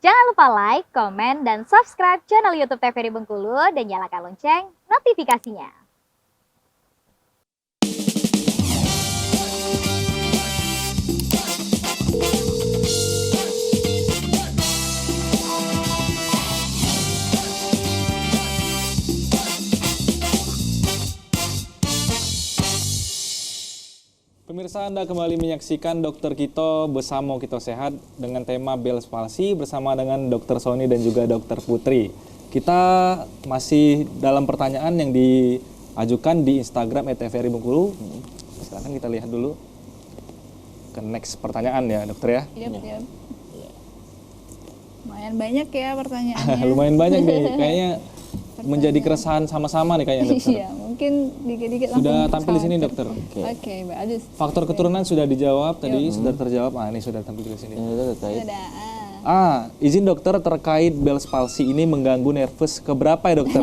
Jangan lupa like, komen, dan subscribe channel YouTube TVRI Bengkulu dan nyalakan lonceng notifikasinya. Pemirsa, Anda kembali menyaksikan Dokter Kito bersama Kito Sehat dengan tema Bell's palsy bersama dengan Dokter Sony dan juga Dokter Putri. Kita masih dalam pertanyaan yang diajukan di Instagram @tvri Bengkulu. Silakan kita lihat dulu ke next pertanyaan ya, Dokter ya. Iya. Lumayan banyak ya pertanyaannya. Lumayan banyak nih, kayaknya menjadi keresahan sama-sama nih kayaknya, Dokter. Iya, mungkin dikit-dikit langsung. Sudah tampil di sini, Dokter. Oke, bagus. Faktor keturunan sudah dijawab tadi, sudah terjawab. Ini sudah tampil di sini. Sudah. Izin dokter, terkait Bell's palsy ini mengganggu nervus keberapa ya, dokter?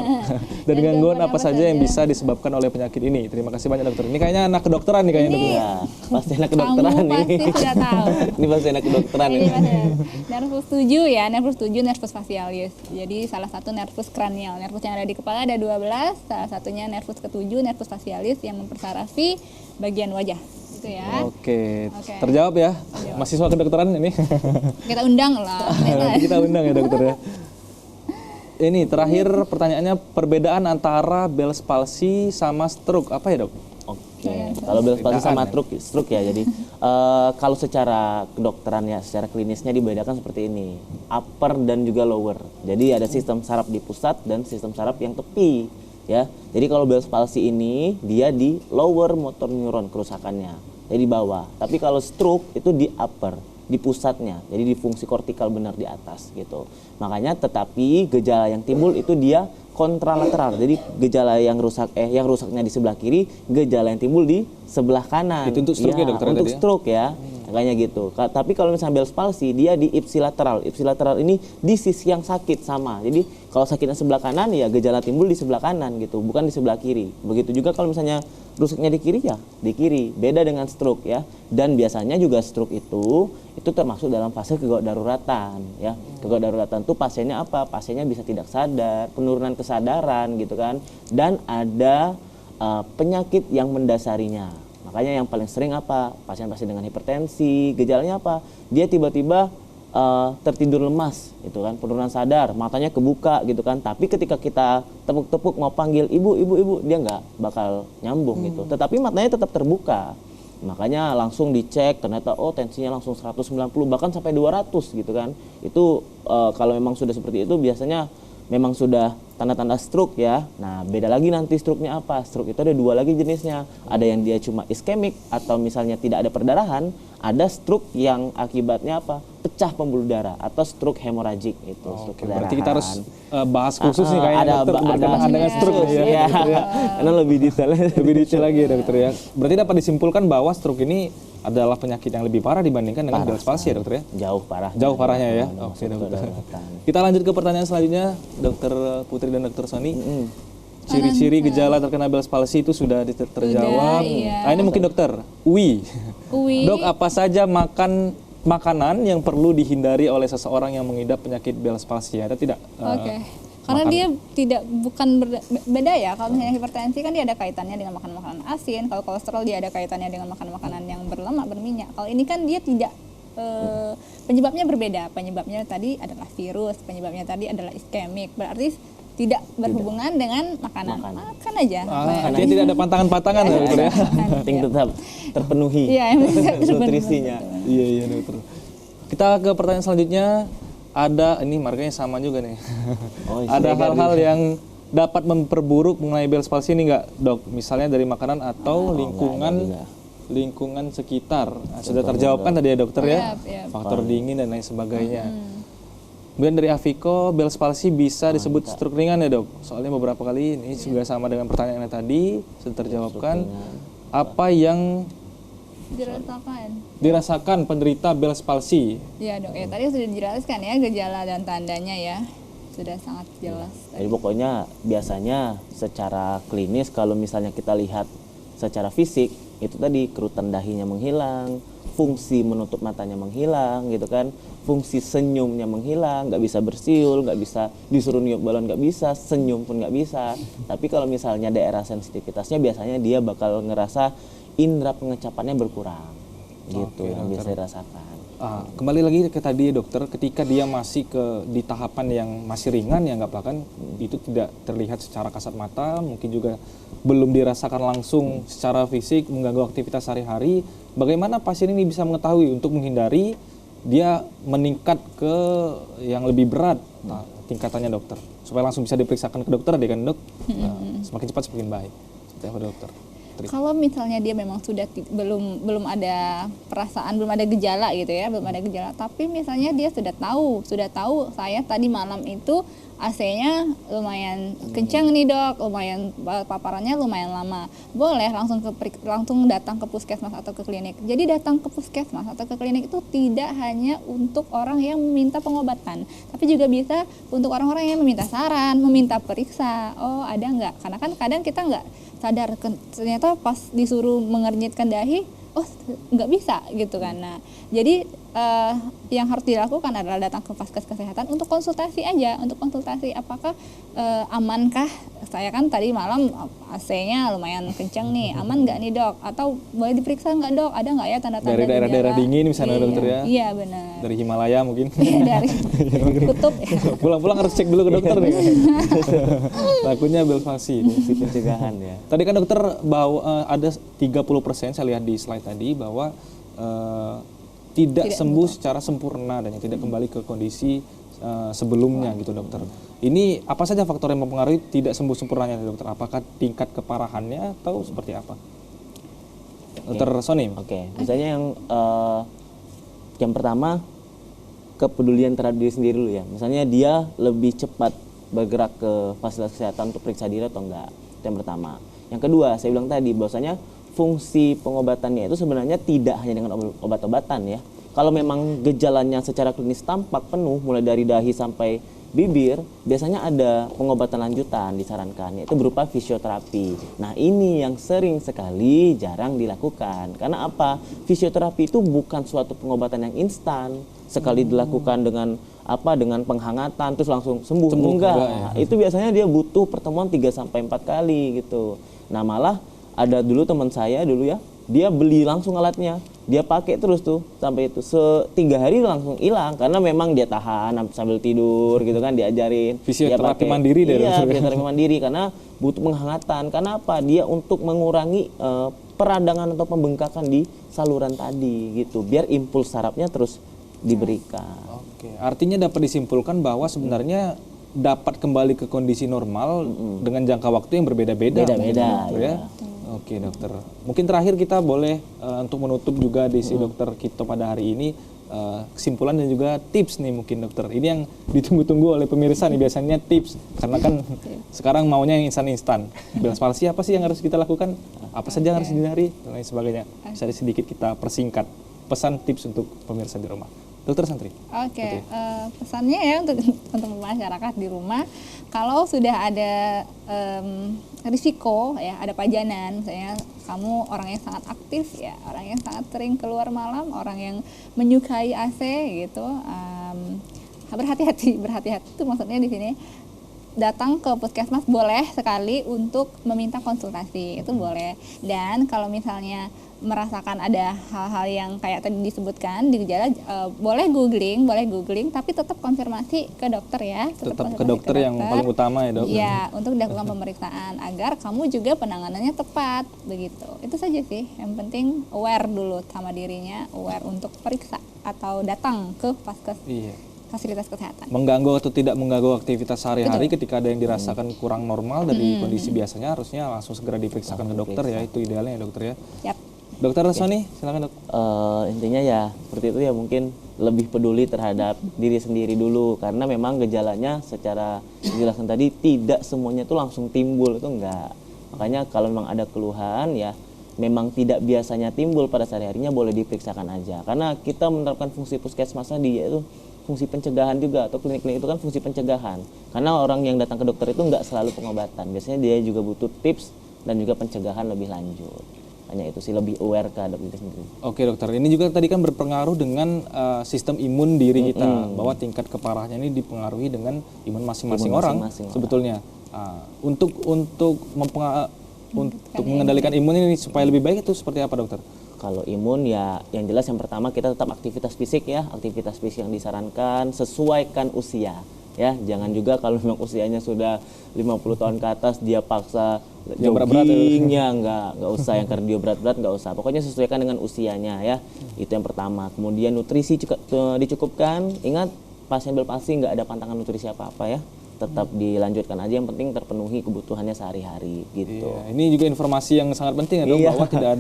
Dan gangguan apa saja yang bisa disebabkan oleh penyakit ini? Terima kasih banyak, dokter. Ini kayaknya anak kedokteran nih kayaknya, dokter. Ya, pasti anak kedokteran Kamu nih. pasti sudah tahu. Ini pasti anak kedokteran Ini ini. pasti. Nervus 7 ya, nervus 7 nervus facialis. Jadi salah satu nervus kranial. Nervus yang ada di kepala ada 12, salah satunya nervus ke-7 nervus facialis yang mempersarafi bagian wajah. Itu ya. Oke, terjawab ya. Mahasiswa kedokteran ini. Kita undang lah. Kita undang ya, dokter ya. Ini terakhir pertanyaannya, perbedaan antara Bell's palsy sama stroke apa ya, dok? Oke. Kalau Bell's palsy sama stroke ya. Jadi kalau secara kedokteran ya, secara klinisnya dibedakan seperti ini. Upper dan juga lower. Jadi ada sistem saraf di pusat dan sistem saraf yang tepi, ya. Jadi kalau Bell's palsy ini dia di lower motor neuron kerusakannya. Jadi di bawah. Tapi kalau stroke itu di upper, di pusatnya. Jadi di fungsi kortikal benar di atas gitu. Makanya tetapi gejala yang timbul itu dia kontralateral. Jadi gejala yang rusaknya di sebelah kiri, gejala yang timbul di sebelah kanan. Itu untuk stroke ya, dokter? Untuk stroke ya. Makanya gitu. Tapi kalau misalnya Bell's palsy dia di ipsilateral. Ipsilateral ini di sisi yang sakit sama. Jadi kalau sakitnya sebelah kanan ya gejala timbul di sebelah kanan gitu, bukan di sebelah kiri. Begitu juga kalau misalnya rusaknya di kiri ya di kiri. Beda dengan stroke ya. Dan biasanya juga stroke itu termasuk dalam fase kegawat daruratan ya. Kegawat daruratan itu pasiennya apa? Pasiennya bisa tidak sadar, penurunan kesadaran gitu kan. Dan ada penyakit yang mendasarinya. Makanya yang paling sering apa? Pasien-pasien dengan hipertensi, gejalanya apa? Dia tiba-tiba tertidur lemas gitu kan, penurunan sadar, matanya kebuka gitu kan. Tapi ketika kita tepuk-tepuk mau panggil ibu, dia nggak bakal nyambung gitu. Tetapi matanya tetap terbuka. Makanya langsung dicek, ternyata tensinya langsung 190 bahkan sampai 200 gitu kan. Itu kalau memang sudah seperti itu biasanya memang sudah tanda-tanda stroke ya. Nah, beda lagi nanti stroke-nya apa? Stroke itu ada dua lagi jenisnya. Ada yang dia cuma iskemik atau misalnya tidak ada perdarahan. Ada stroke yang akibatnya apa? Pecah pembuluh darah atau stroke hemoragik itu. Stroke berarti kita harus bahas khusus nih kayaknya, dokter, berkenaan dengan stroke khusus, ya. ya. Karena lebih detail. Lebih detail lagi ya, dokter ya. Berarti dapat disimpulkan bahwa stroke ini adalah penyakit yang lebih parah dibandingkan dengan Bell's palsy ya, dokter ya? Jauh parah. Jauh parahnya ya. Oke, dokter. Kita lanjut ke pertanyaan selanjutnya, Dokter Putri dan Dokter Sony. Ciri-ciri gejala terkena Bell's palsy itu sudah terjawab. Iya. Nah, ini mungkin dokter, Uwi. Dok, apa saja makanan yang perlu dihindari oleh seseorang yang mengidap penyakit Bell's palsy? Ada tidak? Karena dia bukan beda ya. Kalau misalnya hipertensi kan dia ada kaitannya dengan makanan-makanan asin. Kalau kolesterol dia ada kaitannya dengan makanan-makanan yang berlemak, berminyak. Kalau ini kan dia tidak, penyebabnya berbeda. Penyebabnya tadi adalah virus, penyebabnya tadi adalah iskemik. Berarti tidak berhubungan dengan makanan. Makan aja. Artinya tidak ada pantangan-pantangan ya, dokter ya? Penting tetap terpenuhi nutrisinya. Iya, dokter. Kita ke pertanyaan selanjutnya. Ada, ini markanya sama juga nih. Ada hal-hal yang dapat memperburuk mengenai Bell's palsy ini nggak, dok? Misalnya dari makanan atau lingkungan sekitar. Sudah terjawab kan tadi ya, dokter ya? Faktor dingin dan lain sebagainya. Kemudian dari Aviko, Bell's palsy bisa disebut stroke ringan ya, dok? Soalnya beberapa kali ini juga sama dengan pertanyaannya tadi sudah terjawabkan. Apa yang dirasakan penderita Bell's palsy? Iya, dok. Ya tadi sudah dijelaskan ya gejala dan tandanya ya. Sudah sangat jelas. Jadi pokoknya biasanya secara klinis kalau misalnya kita lihat secara fisik itu tadi kerutan dahinya menghilang, fungsi menutup matanya menghilang gitu kan, fungsi senyumnya menghilang, nggak bisa bersiul, nggak bisa disuruh niup balon, nggak bisa, senyum pun nggak bisa. Tapi kalau misalnya daerah sensitivitasnya biasanya dia bakal ngerasa indera pengecapannya berkurang gitu yang bisa dirasakan. Kembali lagi ke tadi dokter, ketika dia masih di tahapan yang masih ringan ya nggak apa-apa, itu tidak terlihat secara kasat mata, mungkin juga belum dirasakan langsung secara fisik mengganggu aktivitas sehari-hari. Bagaimana pasien ini bisa mengetahui untuk menghindari dia meningkat ke yang lebih berat tingkatannya dokter, supaya langsung bisa diperiksakan ke dokter deh kan dok? Semakin cepat semakin baik. Seperti apa dokter? Kalau misalnya dia memang sudah belum ada perasaan, belum ada gejala gitu ya, belum ada gejala, tapi misalnya dia sudah tahu saya tadi malam itu AC-nya lumayan kencang nih dok, lumayan paparannya lumayan lama, boleh langsung datang ke puskesmas atau ke klinik. Jadi datang ke puskesmas atau ke klinik itu tidak hanya untuk orang yang meminta pengobatan, tapi juga bisa untuk orang-orang yang meminta saran, meminta periksa, oh ada nggak, karena kan kadang kita nggak sadar ternyata pas disuruh mengernyitkan dahi, oh nggak bisa gitu kan. Nah jadi yang harus dilakukan adalah datang ke vaskes kesehatan untuk konsultasi aja, untuk konsultasi apakah amankah, saya kan tadi malam AC-nya lumayan kencang nih, aman nggak nih dok, atau boleh diperiksa nggak dok, ada nggak ya tanda-tanda dari daerah-daerah dingin misalnya dokter ya? Iya benar. Dari Himalaya mungkin? Iya dari kutub. Ya. Pulang-pulang harus cek dulu ke dokter nih. Takutnya belvasi. Fungsi pencegahan ya. Tadi kan dokter bahwa ada 30% saya lihat di slide tadi bahwa tidak sembuh secara sempurna dan tidak kembali ke kondisi sebelumnya gitu dokter. Ini apa saja faktor yang mempengaruhi tidak sembuh sempurnanya dokter? Apakah tingkat keparahannya atau seperti apa? Dokter Sony? Misalnya yang pertama kepedulian terhadap diri sendiri dulu ya. Misalnya dia lebih cepat bergerak ke fasilitas kesehatan untuk periksa diri atau enggak. Itu yang pertama. Yang kedua, saya bilang tadi bahwasanya fungsi pengobatannya itu sebenarnya tidak hanya dengan obat-obatan ya. Kalau memang gejalanya secara klinis tampak penuh mulai dari dahi sampai bibir, biasanya ada pengobatan lanjutan disarankan, yaitu berupa fisioterapi. Nah ini yang sering sekali jarang dilakukan. Karena apa? Fisioterapi itu bukan suatu pengobatan yang instan. Sekali dilakukan dengan penghangatan terus langsung sembuh enggak. Ya. Itu biasanya dia butuh pertemuan 3-4 kali gitu. Nah malah ada dulu teman saya dulu ya, dia beli langsung alatnya, dia pakai terus tuh sampai itu 3 hari langsung hilang karena memang dia tahan sambil tidur gitu kan, diajarin fisioterapi mandiri deh. Iya, fisioterapi mandiri karena butuh penghangatan. Karena apa? Dia untuk mengurangi peradangan atau pembengkakan di saluran tadi gitu, biar impuls sarafnya terus diberikan. Oke, artinya dapat disimpulkan bahwa sebenarnya dapat kembali ke kondisi normal dengan jangka waktu yang berbeda-beda. Beda-beda ya. Oke dokter, mungkin terakhir kita boleh untuk menutup juga di si dokter Kito pada hari ini kesimpulan dan juga tips nih mungkin dokter. Ini yang ditunggu-tunggu oleh pemirsa nih biasanya tips, karena kan sekarang maunya yang instan-instan. Belas palsi apa sih yang harus kita lakukan? Apa saja yang harus dihindari dan lain sebagainya. Bisa sedikit kita persingkat pesan tips untuk pemirsa di rumah. Dokter Santri. Pesannya ya untuk masyarakat di rumah, kalau sudah ada risiko ya, ada pajanan, misalnya kamu orang yang sangat aktif ya, orang yang sangat sering keluar malam, orang yang menyukai AC gitu, berhati-hati itu maksudnya di sini. Datang ke puskesmas boleh sekali untuk meminta konsultasi, itu boleh. Dan kalau misalnya merasakan ada hal-hal yang kayak tadi disebutkan di gejala, boleh googling, tapi tetap konfirmasi ke dokter ya. Tetap ke dokter yang paling utama ya dok. Iya, untuk dilakukan pemeriksaan agar kamu juga penanganannya tepat begitu. Itu saja sih, yang penting aware dulu sama dirinya, aware untuk periksa atau datang ke vaskes. Iya. Fasilitas kesehatan. Mengganggu atau tidak mengganggu aktivitas sehari-hari ketika ada yang dirasakan kurang normal dari kondisi biasanya, harusnya langsung segera diperiksakan ke dokter ya, itu idealnya ya dokter ya. Yap. Dokter Sony, silakan dok. Intinya ya seperti itu ya, mungkin lebih peduli terhadap diri sendiri dulu, karena memang gejalanya secara dijelaskan tadi tidak semuanya itu langsung timbul, itu enggak. Makanya kalau memang ada keluhan ya memang tidak biasanya timbul pada sehari-harinya, boleh diperiksakan aja. Karena kita menerapkan fungsi puskesmas tadi, yaitu fungsi pencegahan juga, atau klinik-klinik itu kan fungsi pencegahan. Karena orang yang datang ke dokter itu nggak selalu pengobatan, biasanya dia juga butuh tips dan juga pencegahan lebih lanjut. Hanya itu sih, lebih aware ke diri sendiri. Oke dokter, ini juga tadi kan berpengaruh dengan sistem imun diri kita, bahwa tingkat keparahannya ini dipengaruhi dengan imun masing-masing orang sebetulnya. Untuk mengendalikan imun ini supaya lebih baik itu seperti apa dokter? Kalau imun ya yang jelas yang pertama kita tetap aktivitas fisik ya, aktivitas fisik yang disarankan, sesuaikan usia ya. Jangan juga kalau memang usianya sudah 50 tahun ke atas dia paksa jogging ya, nggak usah, yang kardio berat-berat nggak usah. Pokoknya sesuaikan dengan usianya ya. Itu yang pertama. Kemudian nutrisi dicukupkan. Ingat pasien palsi nggak ada pantangan nutrisi apa-apa ya. Tetap dilanjutkan aja, yang penting terpenuhi kebutuhannya sehari-hari gitu. Iya, ini juga informasi yang sangat penting ya dok, bahwa tidak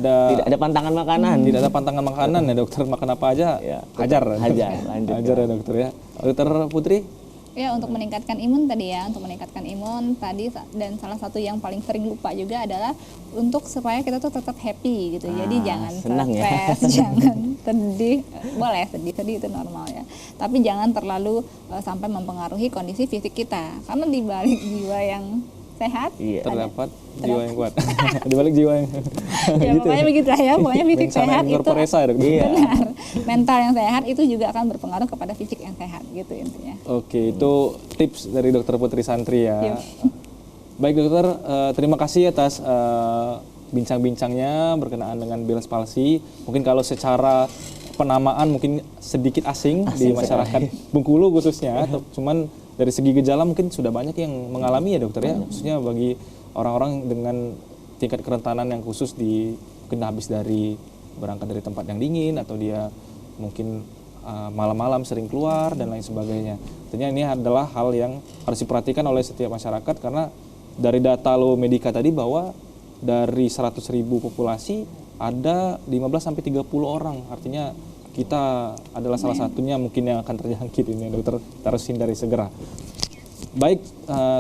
ada pantangan makanan. Tidak ada pantangan makanan ya dokter, makan apa aja hajar ya dokter ya. Dokter Putri? Ya, untuk meningkatkan imun tadi ya, dan salah satu yang paling sering lupa juga adalah untuk supaya kita tuh tetap happy gitu. Jadi jangan stres, jangan sedih, boleh sedih itu normal ya. Tapi jangan terlalu sampai mempengaruhi kondisi fisik kita. Karena di balik jiwa yang sehat terdapat jiwa yang kuat. Di balik jiwa yang ya gitu pokoknya begitu ya, pokoknya fisik sehat itu benar. Mental yang sehat itu juga akan berpengaruh kepada fisik yang sehat gitu intinya. Oke, itu tips dari Dokter Putri Santri ya. Baik dokter, terima kasih atas bincang-bincangnya berkenaan dengan Bell's palsy. Mungkin kalau secara penamaan mungkin sedikit asing di masyarakat Bengkulu khususnya, cuman dari segi gejala mungkin sudah banyak yang mengalami ya dokter ya, khususnya bagi orang-orang dengan tingkat kerentanan yang khusus mungkin habis berangkat dari tempat yang dingin, atau dia mungkin malam-malam sering keluar dan lain sebagainya. Tentunya ini adalah hal yang harus diperhatikan oleh setiap masyarakat, karena dari data Lo Medica tadi bahwa dari 100.000 populasi ada 15-30 orang, artinya kita adalah salah satunya mungkin yang akan terjangkit ini dokter, kita harus hindari segera. Baik,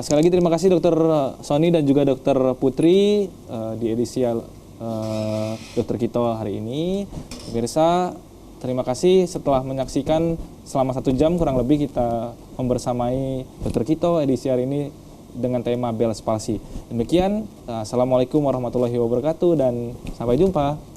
sekali lagi terima kasih dokter Sony dan juga dokter Putri di edisi Dokter Kito hari ini. Pemirsa, terima kasih setelah menyaksikan selama 1 jam kurang lebih kita membersamai Dokter Kito edisi hari ini dengan tema Bell's palsy. Demikian, assalamualaikum warahmatullahi wabarakatuh dan sampai jumpa.